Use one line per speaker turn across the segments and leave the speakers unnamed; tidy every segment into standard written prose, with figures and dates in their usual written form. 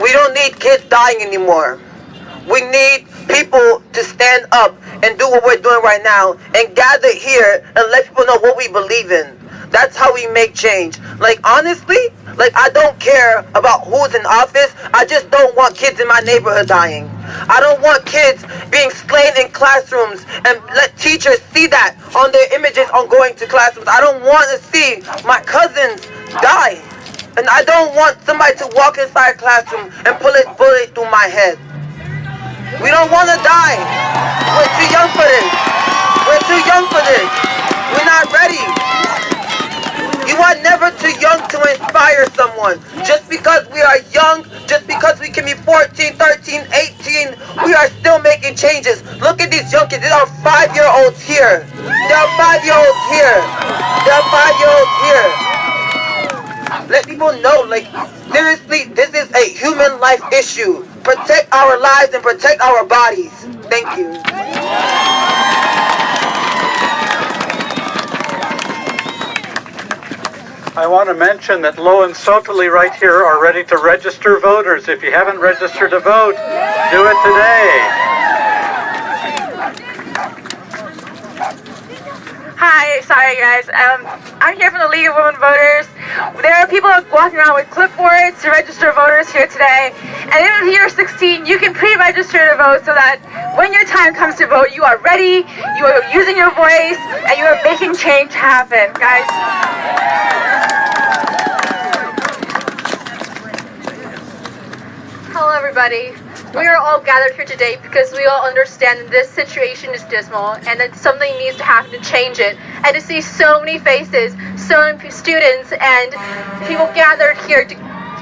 We don't need kids dying anymore. We need people to stand up and do what we're doing right now and gather here and let people know what we believe in. That's how we make change. Like, honestly, like, I don't care about who's in office. I just don't want kids in my neighborhood dying. I don't want kids being slain in classrooms and let teachers see that on their images on going to classrooms. I don't want to see my cousins die. And I don't want somebody to walk inside a classroom and pull a bullet through my head. We don't want to die. We're too young for this. We're too young for this. We're not ready. You are never too young to inspire someone. Just because we are young, just because we can be 14, 13, 18, we are still making changes. Look at these young kids. There are 5-year-olds here. There are 5-year-olds here. There are 5-year-olds here. Let people know, like, seriously, this is a human life issue. Protect our lives and protect our bodies. Thank you.
I want to mention that Lo and Sotoli right here are ready to register voters. If you haven't registered to vote, do it today.
Hi, sorry guys. I'm here from the League of Women Voters. There are people walking around with clipboards to register voters here today. And if you're 16, you can pre-register to vote so that when your time comes to vote, you are ready, you are using your voice, and you are making change happen, guys. Hello everybody. We are all gathered here today because we all understand that this situation is dismal and that something needs to happen to change it. And to see so many faces, so many students and people gathered here to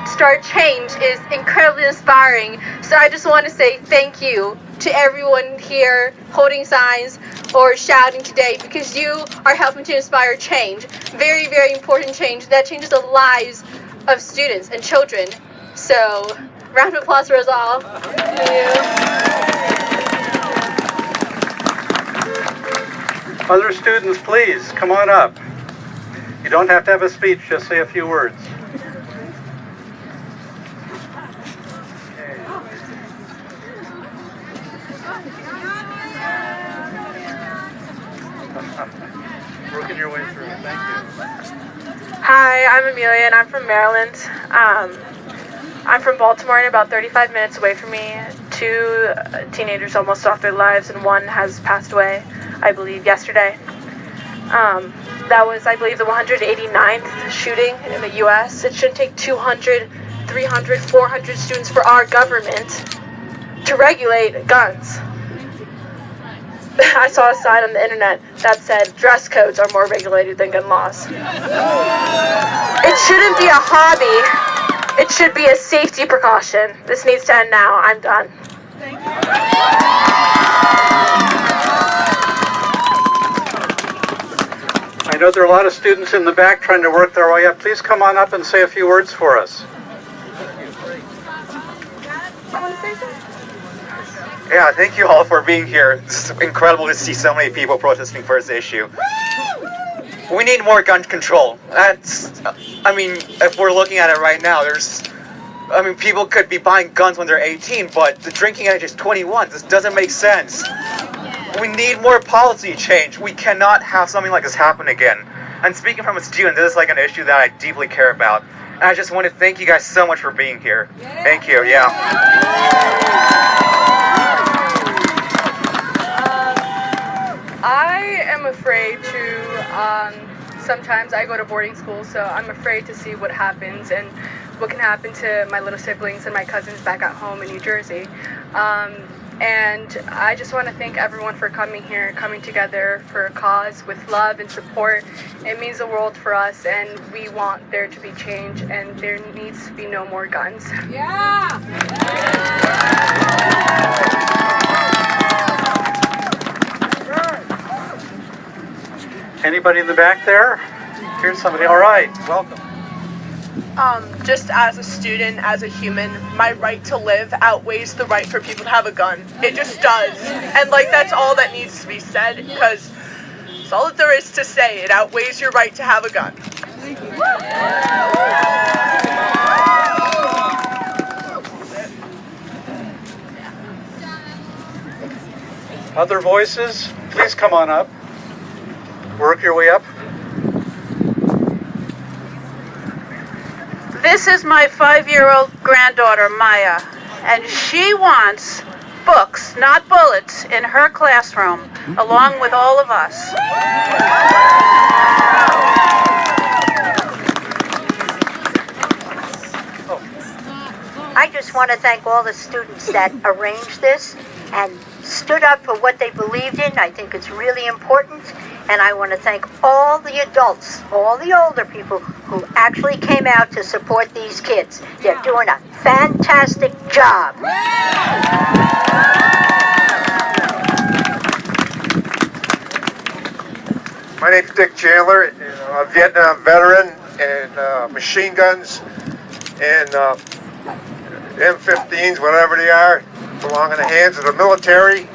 start change is incredibly inspiring. So I just want to say thank you to everyone here holding signs or shouting today, because you are helping to inspire change. Very, very important change that changes the lives of students and children. So round of applause for us all. Thank you.
Other students, please, come on up. You don't have to have a speech, just say a few words. Working your way through. Thank you.
Hi, I'm Amelia and I'm from Maryland. I'm from Baltimore and about 35 minutes away from me. 2 teenagers almost lost their lives and 1 has passed away, I believe, yesterday. That was, I believe, the 189th shooting in the U.S. It shouldn't take 200, 300, 400 students for our government to regulate guns. I saw a sign on the internet that said dress codes are more regulated than gun laws. It shouldn't be a hobby. It should be a safety precaution. This needs to end now. I'm done. Thank you.
I know there are a lot of students in the back trying to work their way up. Please come on up and say a few words for us.
Yeah, thank you all for being here. This is incredible to see so many people protesting for this issue. We need more gun control. If we're looking at it right now, people could be buying guns when they're 18, but the drinking age is 21. This doesn't make sense. We need more policy change. We cannot have something like this happen again. And speaking from a student, this is like an issue that I deeply care about. And I just want to thank you guys so much for being here. Thank you,
I am afraid to, sometimes I go to boarding school, so I'm afraid to see what happens and what can happen to my little siblings and my cousins back at home in New Jersey. And I just want to thank everyone for coming here, coming together for a cause with love and support. It means the world for us, and we want there to be change, and there needs to be no more guns.
Yeah!
Anybody in the back there? Here's somebody. All right, welcome.
Just as a student, as a human, my right to live outweighs the right for people to have a gun. It just does. And that's all that needs to be said, because it's all that there is to say. It outweighs your right to have a gun.
Other voices, please come on up. Work your way up.
This is my 5-year-old granddaughter, Maya, and she wants books, not bullets, in her classroom, along with all of us.
I just want to thank all the students that arranged this and stood up for what they believed in. I think it's really important. And I want to thank all the adults, all the older people who actually came out to support these kids. They're doing a fantastic job.
My name's Dick Chandler, I'm a Vietnam veteran, and machine guns and M15s, whatever they are, belong in the hands of the military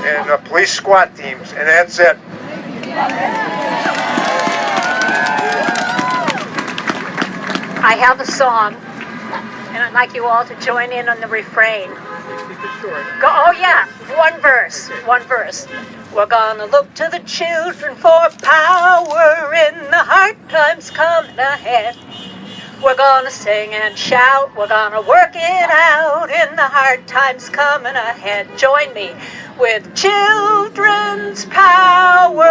and police SWAT teams, and that's it.
I have a song, and I'd like you all to join in on the refrain. Go, oh yeah, one verse. We're gonna look to the children for power in the hard times coming ahead. We're gonna sing and shout, we're gonna work it out in the hard times coming ahead. Join me with children's power.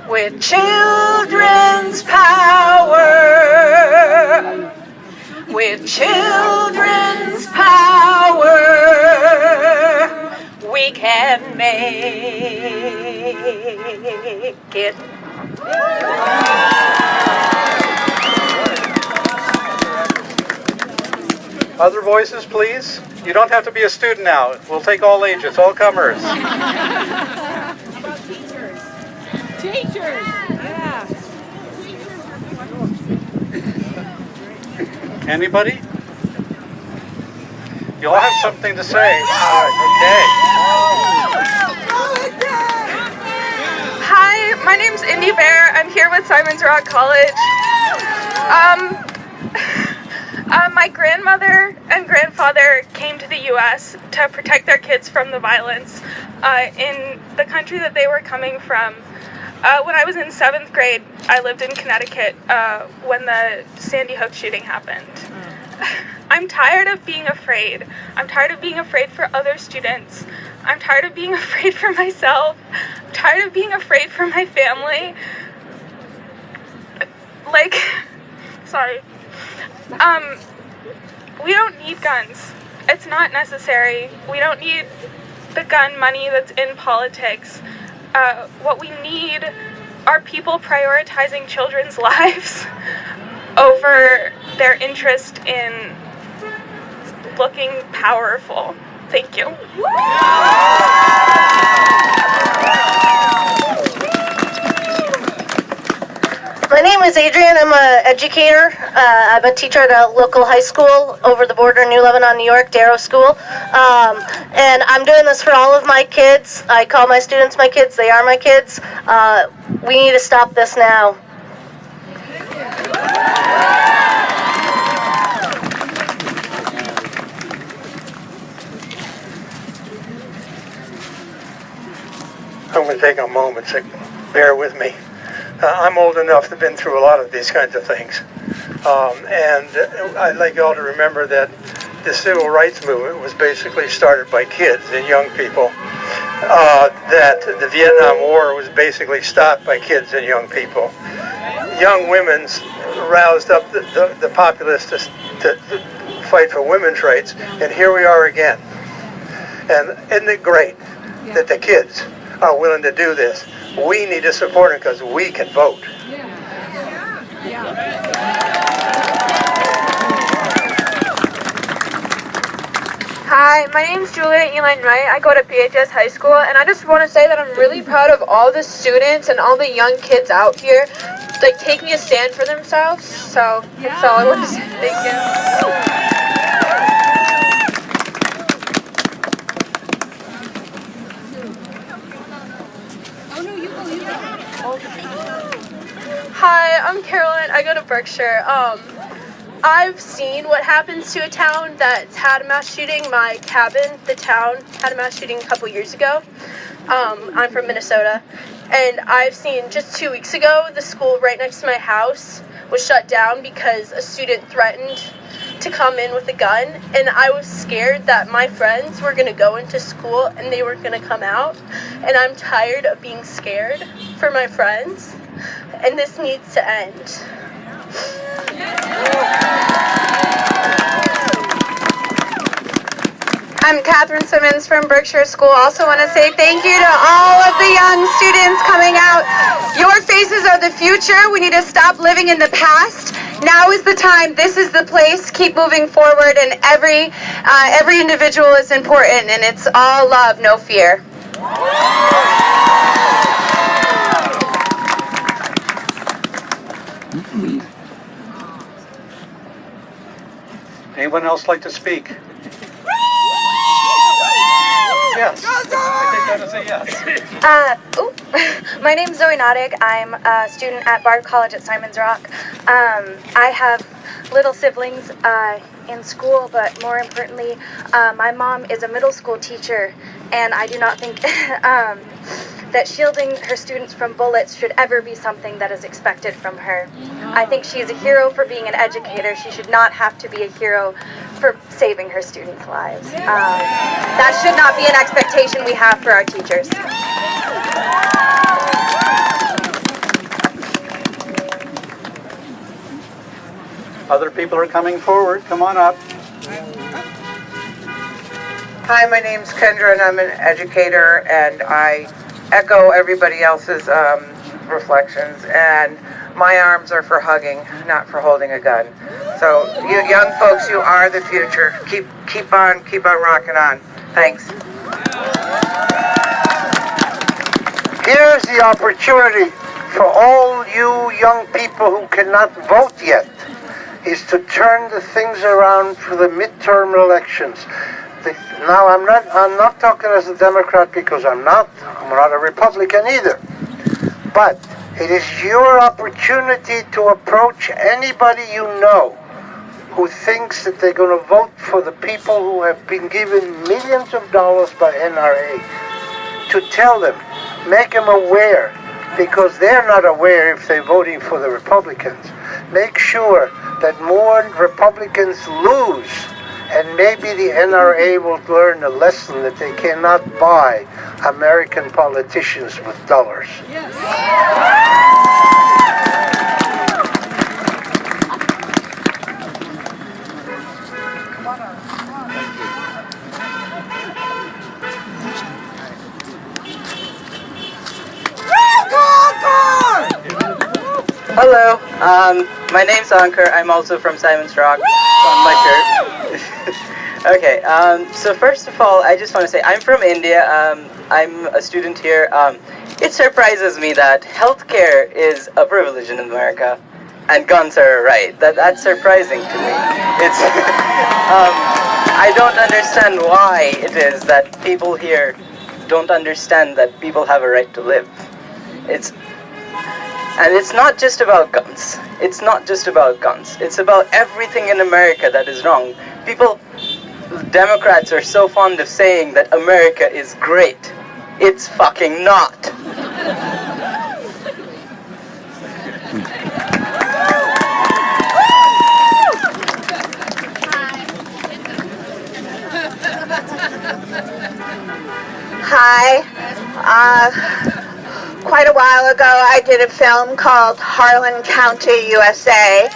With children's power. With children's power, we can make it.
Other voices, please. You don't have to be a student now. We'll take all ages, all comers.
Teachers. Yeah.
Anybody? You all have something to say. Okay.
Hi, my name's Indy Bear. I'm here with Simon's Rock College. My grandmother and grandfather came to the U.S. to protect their kids from the violence in the country that they were coming from. When I was in 7th grade, I lived in Connecticut when the Sandy Hook shooting happened. I'm tired of being afraid. I'm tired of being afraid for other students. I'm tired of being afraid for myself. I'm tired of being afraid for my family. Sorry. We don't need guns. It's not necessary. We don't need the gun money that's in politics. What we need are people prioritizing children's lives over their interest in looking powerful. Thank you.
My name is Adrian. I'm an educator. I'm a teacher at a local high school over the border in New Lebanon, New York, Darrow School. And I'm doing this for all of my kids. I call my students my kids. They are my kids. We need to stop this now.
I'm going to take a moment to bear with me. I'm old enough to have been through a lot of these kinds of things. And I'd like you all to remember that the civil rights movement was basically started by kids and young people. That the Vietnam War was basically stopped by kids and young people. Young women roused up the populace to fight for women's rights, and here we are again. And isn't it great that the kids are willing to do this? We need to support them because we can vote.
Hi, my name's Julia Elaine Wright. I go to PHS High School, and I just want to say that I'm really proud of all the students and all the young kids out here, like taking a stand for themselves. So that's all I want to say. Thank you. Hi, I'm Caroline. I go to Berkshire.
I've seen what happens to a town that's had a mass shooting. My cabin, the town, had a mass shooting a couple years ago. I'm from Minnesota, and I've seen just 2 weeks ago, the school right next to my house was shut down because a student threatened to come in with a gun, and I was scared that my friends were going to go into school and they weren't going to come out, and I'm tired of being scared for my friends, and this needs to end.
I'm Catherine Simmons from Berkshire School. Also want to say thank you to all of the young students coming out. Your faces are the future. We need to stop living in the past. Now is the time. This is the place. Keep moving forward, and every individual is important, and it's all love, no fear.
Anyone else like to speak? Yes. I think that is a yes.
My name's Zoe Nottig. I'm a student at Bard College at Simon's Rock. I have little siblings in school, but more importantly, my mom is a middle school teacher, and I do not think that shielding her students from bullets should ever be something that is expected from her. I think she is a hero for being an educator. She should not have to be a hero for saving her students' lives. That should not be an expectation we have for our teachers.
Other people are coming forward. Come on up.
Hi, my name's Kendra, and I'm an educator, and I echo everybody else's reflections, and my arms are for hugging, not for holding a gun. So you young folks, you are the future. Keep on rocking on. Thanks.
Here's the opportunity for all you young people who cannot vote yet, is to turn the things around for the midterm elections. Now I'm not talking as a Democrat, because I'm not a Republican either. But it is your opportunity to approach anybody you know who thinks that they're going to vote for the people who have been given millions of dollars by NRA, to tell them, make them aware, because they're not aware if they're voting for the Republicans. Make sure that more Republicans lose, and maybe the NRA will learn a lesson that they cannot buy American politicians with dollars.
Hello, my name's Ankur. I'm also from Simon's Rock, on my shirt. Okay, so first of all, I just want to say I'm from India. I'm a student here. It surprises me that healthcare is a privilege in America, and guns are a right. That's surprising to me. It's I don't understand why it is that people here don't understand that people have a right to live. And it's not just about guns. It's not just about guns. It's about everything in America that is wrong. Democrats are so fond of saying that America is great. It's fucking not.
Hi. Quite a while ago, I did a film called Harlan County, USA.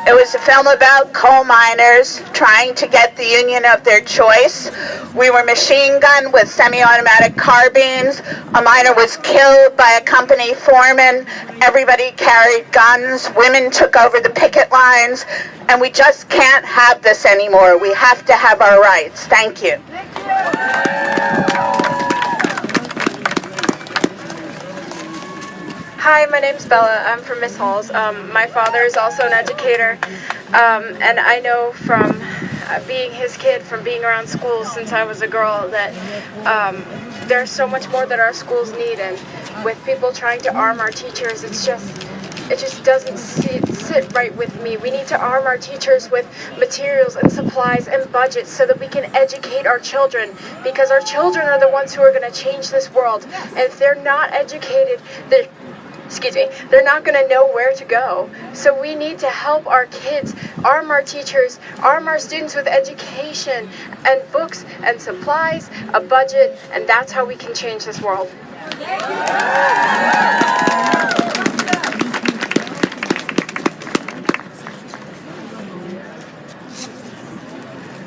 It was a film about coal miners trying to get the union of their choice. We were machine gunned with semi-automatic carbines. A miner was killed by a company foreman. Everybody carried guns. Women took over the picket lines. And we just can't have this anymore. We have to have our rights. Thank you.
Hi, my name's Bella. I'm from Miss Halls. My father is also an educator, and I know from being his kid, from being around schools since I was a girl, that there's so much more that our schools need, and with people trying to arm our teachers, it's just it just doesn't sit right with me. We need to arm our teachers with materials and supplies and budgets so that we can educate our children, because our children are the ones who are going to change this world. And if they're not educated, they're not going to know where to go. So we need to help our kids, arm our teachers, arm our students with education and books and supplies, a budget, and that's how we can change this world.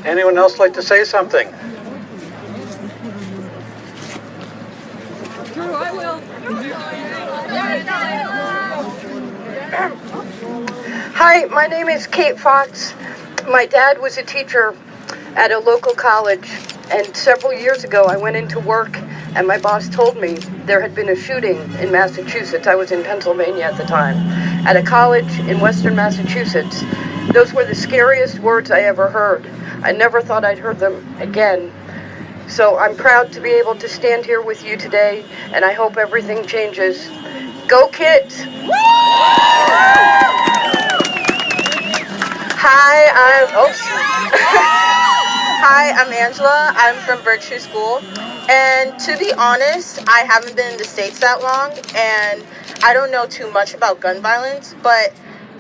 Anyone else like to say something?
I will.
Hi, my name is Kate Fox. My dad was a teacher at a local college, and several years ago I went into work and my boss told me there had been a shooting in Massachusetts. I was in Pennsylvania at the time, at a college in western Massachusetts. Those were the scariest words I ever heard. I never thought I'd heard them again. So I'm proud to be able to stand here with you today, and I hope everything changes. Go kids!
Hi, I'm Angela. I'm from Virtue School. And to be honest, I haven't been in the States that long, and I don't know too much about gun violence, but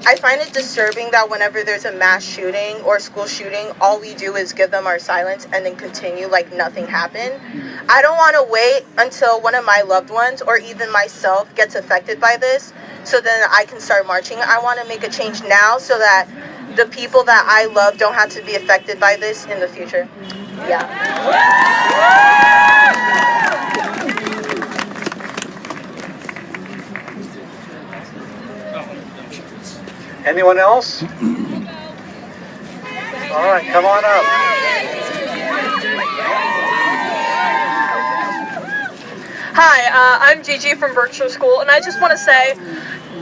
I find it disturbing that whenever there's a mass shooting or school shooting, all we do is give them our silence and then continue like nothing happened. I don't want to wait until one of my loved ones or even myself gets affected by this so then I can start marching. I want to make a change now so that the people that I love don't have to be affected by this in the future. Yeah.
Anyone else? All right, come on up.
Hi, I'm Gigi from Virtual School, and I just want to say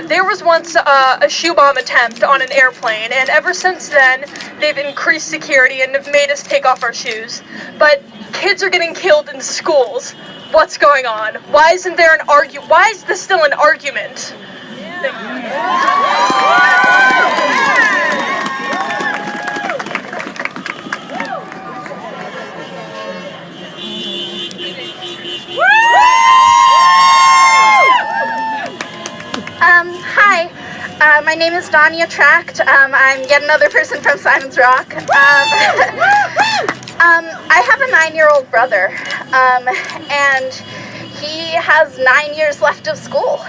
there was once a shoe bomb attempt on an airplane, and ever since then they've increased security and have made us take off our shoes. But kids are getting killed in schools. What's going on? Why isn't there an Why is this still an argument? Thank you.
Hi, my name is Danya Tract. I'm yet another person from Simon's Rock. I have a 9-year-old brother, and he has 9 years left of school.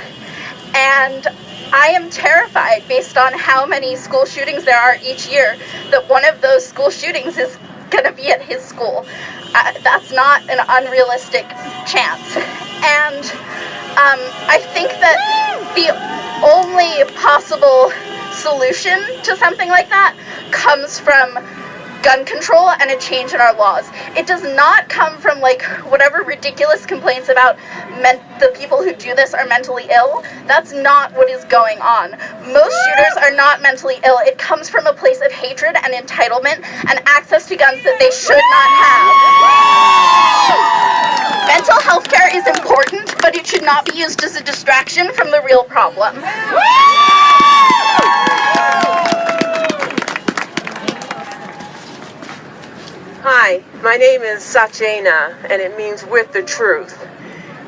And I am terrified, based on how many school shootings there are each year, that one of those school shootings is going to be at his school. That's not an unrealistic chance. And I think that the only possible solution to something like that comes from gun control and a change in our laws. It does not come from like whatever ridiculous complaints about the people who do this are mentally ill. That's not what is going on. Most shooters are not mentally ill. It comes from a place of hatred and entitlement and access to guns that they should not have. Mental health care is important, but it should not be used as a distraction from the real problem.
Hi, my name is Sachena, and it means with the truth.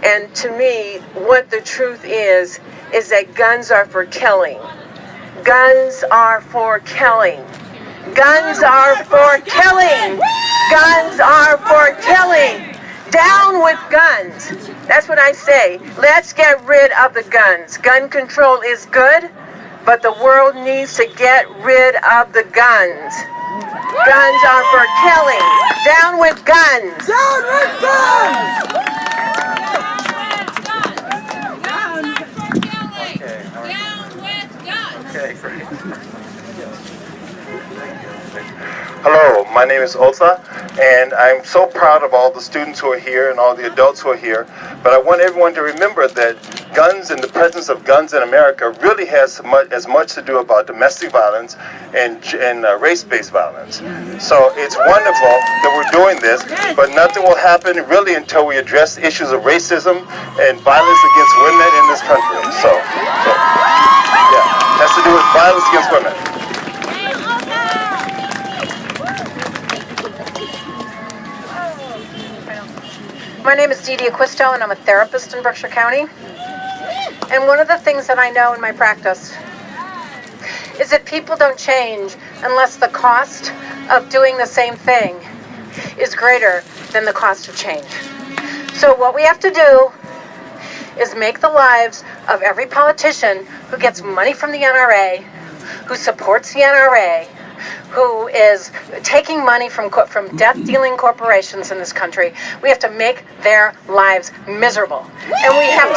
And to me, what the truth is that guns are for killing. Guns are for killing. Guns are for killing. Guns are for killing. Down with guns. That's what I say. Let's get rid of the guns. Gun control is good, but the world needs to get rid of the guns. Guns are for killing. Down with guns. Down with guns.
Okay, great.
Hello, my name is Otha, and I'm so proud of all the students who are here and all the adults who are here, but I want everyone to remember that guns and the presence of guns in America really has as much to do about domestic violence and race-based violence. So it's wonderful that we're doing this, but nothing will happen really until we address issues of racism and violence against women in this country. So yeah. has to do with violence against women.
My name is Dee Dee Acquisto, and I'm a therapist in Berkshire County. And one of the things that I know in my practice is that people don't change unless the cost of doing the same thing is greater than the cost of change. So what we have to do is make the lives of every politician who gets money from the NRA, who supports the NRA, who is taking money from death-dealing corporations in this country, we have to make their lives miserable. And we have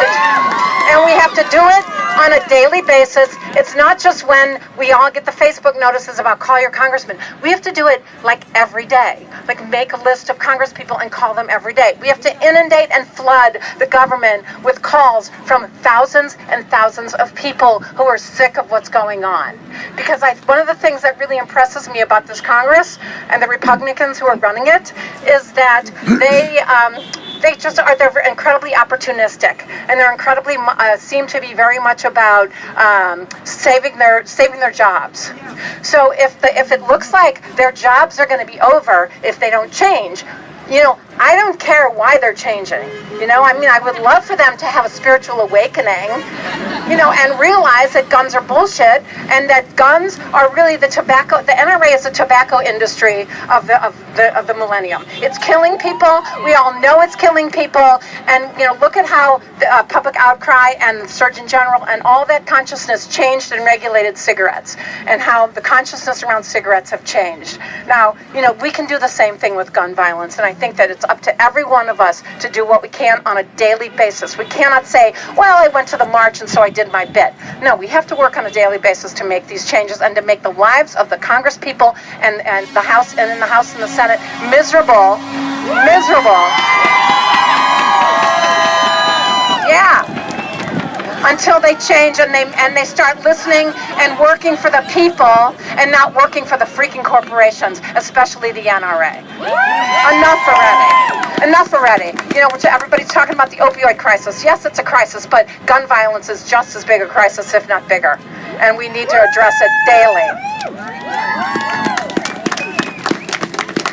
to do it on a daily basis. It's not just when we all get the Facebook notices about call your congressman. We have to do it like every day. Like make a list of congresspeople and call them every day. We have to inundate and flood the government with calls from thousands and thousands of people who are sick of what's going on. Because one of the things that really impresses me about this Congress and the Republicans who are running it is that they're incredibly opportunistic, and they're incredibly seem to be very much about saving their jobs. So if it looks like their jobs are going to be over if they don't change, I don't care why they're changing. I would love for them to have a spiritual awakening, and realize that guns are bullshit, and that guns are really the NRA is the tobacco industry of the millennium. It's killing people. We all know it's killing people, and look at how the public outcry and the Surgeon General and all that consciousness changed and regulated cigarettes, and how the consciousness around cigarettes have changed. Now, we can do the same thing with gun violence, and I think that it's up to every one of us to do what we can on a daily basis. We cannot say, well, I went to the march and so I did my bit. No, we have to work on a daily basis to make these changes and to make the lives of the Congress people and the House and in the House and the Senate miserable. Yeah. Until they change and they start listening and working for the people and not working for the freaking corporations, especially the NRA. Enough already. Everybody's talking about the opioid crisis. Yes, it's a crisis, but gun violence is just as big a crisis, if not bigger. And we need to address it daily.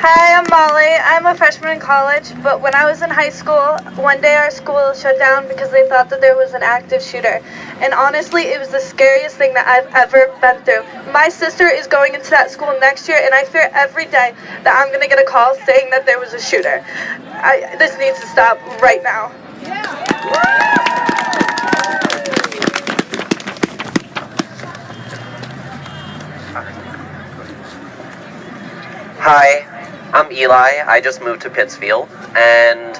Hi, I'm Molly. I'm a freshman in college, but when I was in high school, one day our school shut down because they thought that there was an active shooter. And honestly, it was the scariest thing that I've ever been through. My sister is going into that school next year, and I fear every day that I'm going to get a call saying that there was a shooter. This needs to stop right now.
Hi. I'm Eli. I just moved to Pittsfield, and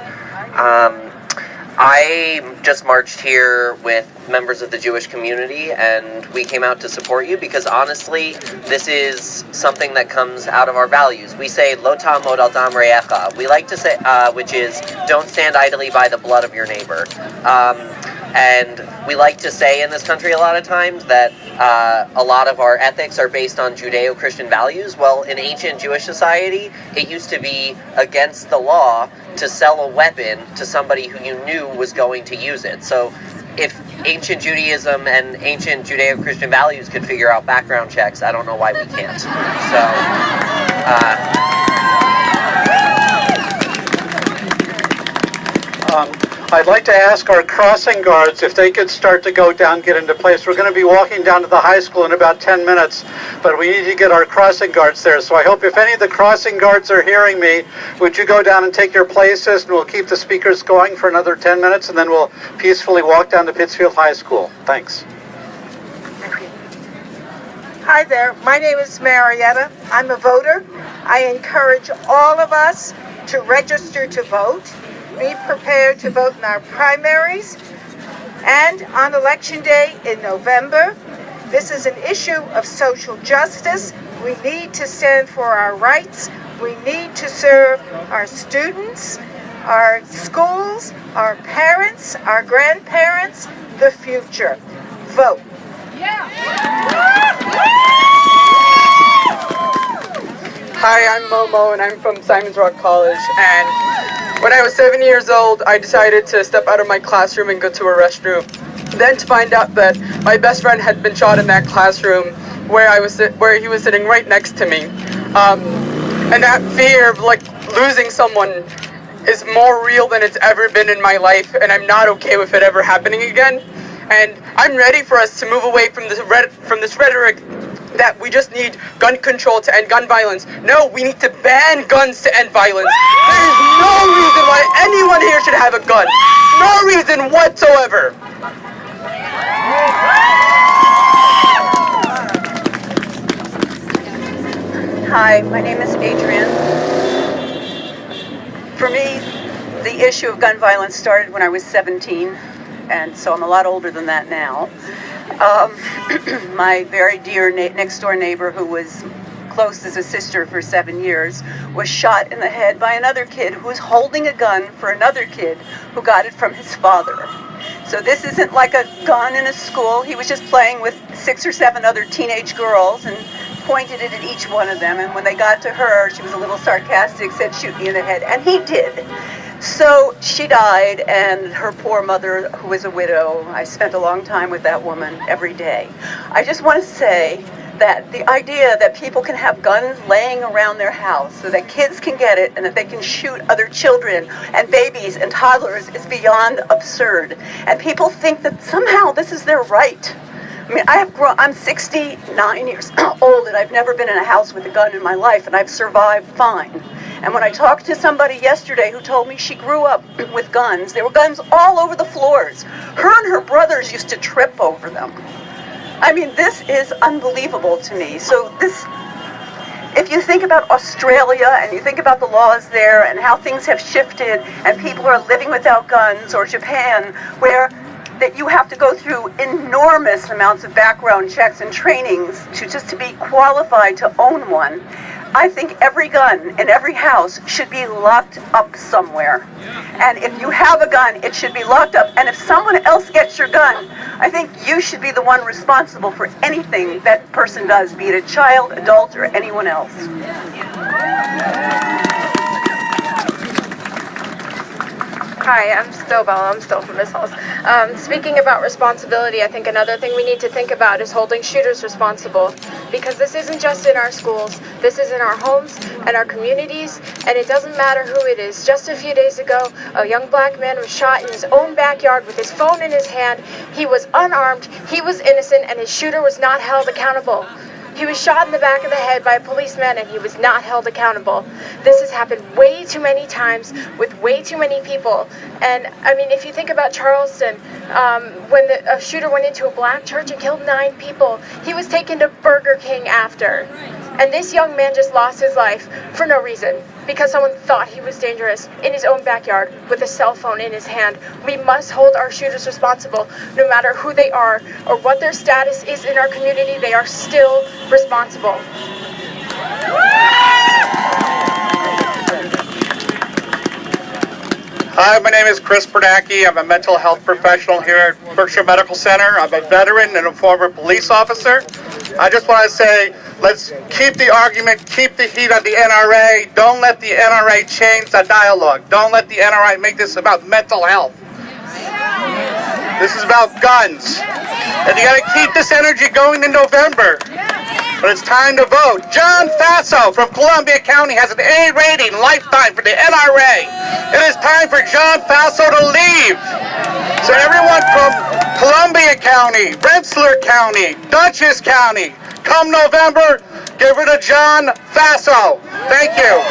I just marched here with members of the Jewish community, and we came out to support you because honestly, this is something that comes out of our values. We say, Lo ta'amod al dam re'echa. We like to say, which is, don't stand idly by the blood of your neighbor. And we like to say in this country a lot of times that a lot of our ethics are based on Judeo-Christian values. Well, in ancient Jewish society, it used to be against the law to sell a weapon to somebody who you knew was going to use it. So if ancient Judaism and ancient Judeo-Christian values could figure out background checks, I don't know why we can't.
I'd like to ask our crossing guards if they could start to go down, get into place. We're going to be walking down to the high school in about 10 minutes, but we need to get our crossing guards there. So I hope if any of the crossing guards are hearing me, would you go down and take your places, and we'll keep the speakers going for another 10 minutes, and then we'll peacefully walk down to Pittsfield High School. Thanks.
Hi there, my name is Marietta. I'm a voter. I encourage all of us to register to vote. Be prepared to vote in our primaries and on Election Day in November. This is an issue of social justice. We need to stand for our rights. We need to serve our students, our schools, our parents, our grandparents, the future. Vote.
Hi, I'm Momo, and I'm from Simons Rock College, and when I was 7 years old, I decided to step out of my classroom and go to a restroom. then to find out that my best friend had been shot in that classroom where he was sitting right next to me. And that fear of like losing someone is more real than it's ever been in my life, and I'm not okay with it ever happening again. And I'm ready for us to move away from this rhetoric that we just need gun control to end gun violence. No, we need to ban guns to end violence. There is no reason why anyone here should have a gun. No reason whatsoever.
Hi, my name is Adrienne. For me, the issue of gun violence started when I was 17, and so I'm a lot older than that now. My very dear next door neighbor, who was close as a sister for 7 years, was shot in the head by another kid who was holding a gun for another kid who got it from his father. So this isn't like a gun in a school. He was just playing with 6 or 7 other teenage girls and pointed it at each one of them. And when they got to her, she was a little sarcastic, said, "Shoot me in the head." And he did. So she died, and her poor mother, who was a widow, I spent a long time with that woman every day. I just want to say that the idea that people can have guns laying around their house so that kids can get it and that they can shoot other children and babies and toddlers is beyond absurd. And people think that somehow this is their right. I mean, I'm 69 years old, and I've never been in a house with a gun in my life, and I've survived fine. And when I talked to somebody yesterday who told me she grew up with guns, there were guns all over the floors. Her and her brothers used to trip over them. I mean, this is unbelievable to me. So if you think about Australia and you think about the laws there and how things have shifted and people are living without guns, or Japan, where that you have to go through enormous amounts of background checks and trainings to be qualified to own one, I think every gun in every house should be locked up somewhere. And if you have a gun, it should be locked up. And if someone else gets your gun, I think you should be the one responsible for anything that person does, be it a child, adult, or anyone else.
Hi, I'm still Bella. I'm still from Miss Halls. Speaking about responsibility, I think another thing we need to think about is holding shooters responsible, because this isn't just in our schools. This is in our homes and our communities, and it doesn't matter who it is. Just a few days ago, a young black man was shot in his own backyard with his phone in his hand. He was unarmed, he was innocent, and his shooter was not held accountable. He was shot in the back of the head by a policeman, and he was not held accountable. This has happened way too many times with way too many people. And I mean, if you think about Charleston, when a shooter went into a black church and killed 9 people, he was taken to Burger King after. And this young man just lost his life for no reason, because someone thought he was dangerous in his own backyard with a cell phone in his hand. We must hold our shooters responsible. No matter who they are or what their status is in our community, they are still responsible.
Hi, my name is Chris Bernacki. I'm a mental health professional here at Berkshire Medical Center. I'm a veteran and a former police officer. I just want to say, let's keep the argument, keep the heat on the NRA. Don't let the NRA change the dialogue. Don't let the NRA make this about mental health. This is about guns. And you got to keep this energy going in November. But it's time to vote. John Faso from Columbia County has an A rating lifetime for the NRA. It is time for John Faso to leave. So everyone from Columbia County, Rensselaer County, Dutchess County, come November, give it to John Faso. Thank you.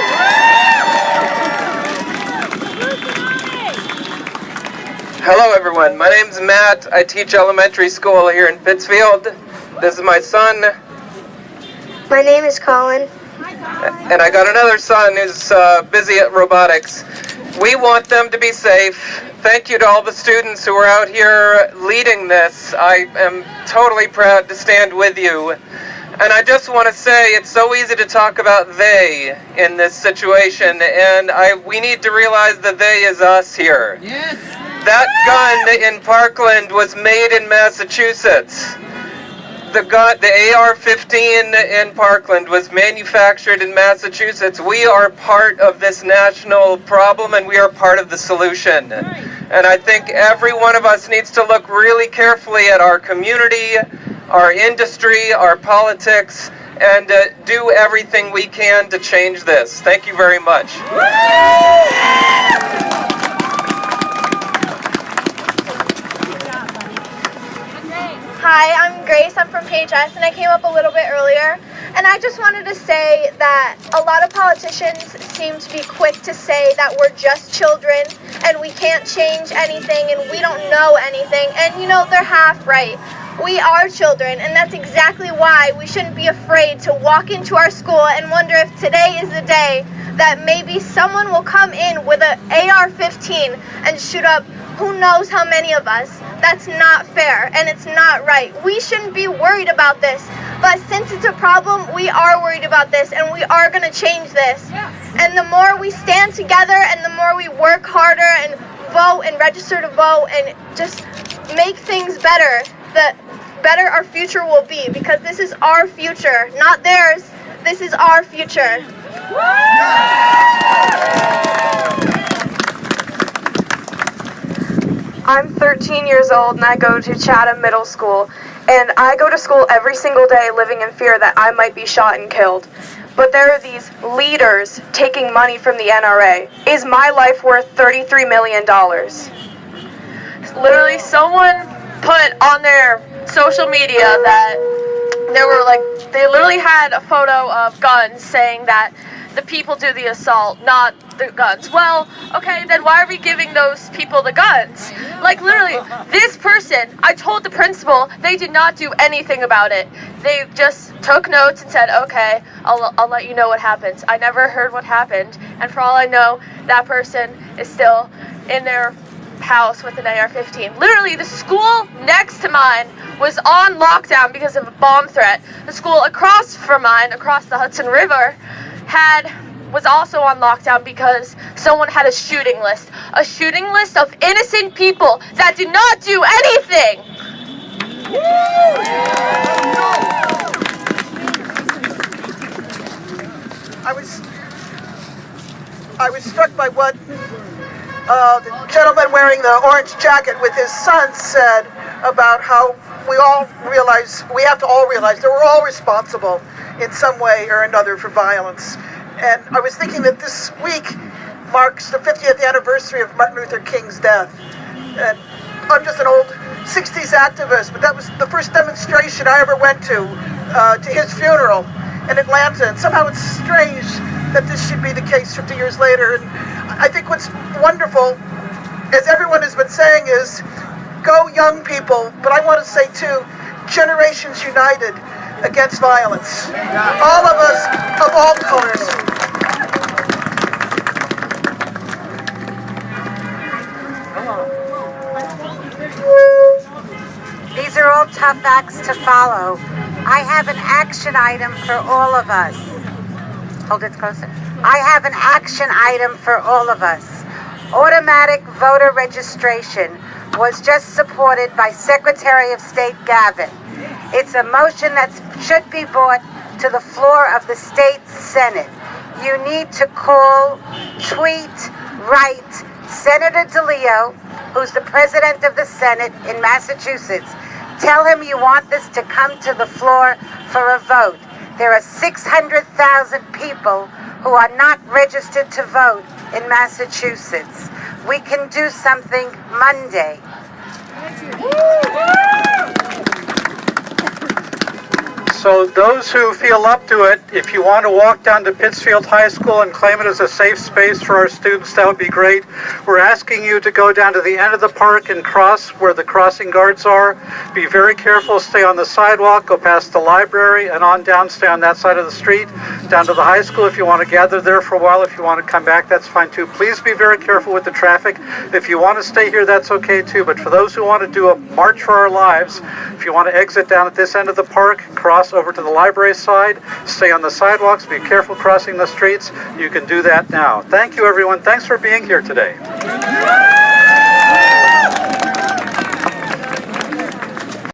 Hello everyone, my name's Matt. I teach elementary school here in Pittsfield. This is my son.
My name is Colin.
And I got another son who's busy at robotics. We want them to be safe. Thank you to all the students who are out here leading this. I am totally proud to stand with you. And I just want to say, it's so easy to talk about they in this situation, and we need to realize that they is us here. Yes. That gun in Parkland was made in Massachusetts. the AR-15 in Parkland was manufactured in Massachusetts. We are part of this national problem, and we are part of the solution. And I think every one of us needs to look really carefully at our community, our industry, our politics, and do everything we can to change this. Thank you very much.
Hi, I'm Grace. I'm from PHS, and I came up a little bit earlier. And I just wanted to say that a lot of politicians seem to be quick to say that we're just children and we can't change anything and we don't know anything. And you know, they're half right. We are children, and that's exactly why we shouldn't be afraid to walk into our school and wonder if today is the day that maybe someone will come in with an AR-15 and shoot up who knows how many of us. That's not fair, and it's not right. We shouldn't be worried about this, but since it's a problem, we are worried about this, and we are going to change this. And the more we stand together and the more we work harder and vote and register to vote and just make things better, the better our future will be, because this is our future, not theirs. This is our future.
I'm 13 years old and I go to Chatham Middle School, and I go to school every single day living in fear that I might be shot and killed. But there are these leaders taking money from the NRA. Is my life worth $33 million? Literally, someone put on their social media that they literally had a photo of guns saying that the people do the assault, not the guns. Well, okay, then why are we giving those people the guns? Like, literally, this person, I told the principal, they did not do anything about it. They just took notes and said, okay, I'll let you know what happens. I never heard what happened, and for all I know, that person is still in their house with an AR-15. Literally, the school next to mine was on lockdown because of a bomb threat. The school across from mine, across the Hudson River, was also on lockdown because someone had a shooting list of innocent people that did not do anything.
I was struck by what the gentleman wearing the orange jacket with his son said about how we have to all realize that we're all responsible in some way or another for violence. And I was thinking that this week marks the 50th anniversary of Martin Luther King's death. And I'm just an old 60s activist, but that was the first demonstration I ever went to his funeral in Atlanta. And somehow it's strange that this should be the case 50 years later. And I think what's wonderful, as everyone has been saying, is go young people, but I want to say too, generations united against violence. All of us, of all colors.
These are all tough acts to follow. I have an action item for all of us. Hold it closer. I have an action item for all of us. Automatic voter registration was just supported by Secretary of State Gavin. It's a motion that should be brought to the floor of the state Senate. You need to call, tweet, write Senator DeLeo, who's the president of the Senate in Massachusetts. Tell him you want this to come to the floor for a vote. There are 600,000 people who are not registered to vote in Massachusetts. We can do something Monday.
So those who feel up to it, if you want to walk down to Pittsfield High School and claim it as a safe space for our students, that would be great. We're asking you to go down to the end of the park and cross where the crossing guards are. Be very careful, stay on the sidewalk, go past the library and on down, stay on that side of the street, down to the high school. If you want to gather there for a while, if you want to come back, that's fine too. Please be very careful with the traffic. If you want to stay here, that's okay too. But for those who want to do a march for our lives, if you want to exit down at this end of the park, cross over to the library side, stay on the sidewalks, be careful crossing the streets, you can do that now. Thank you, everyone. Thanks for being here today.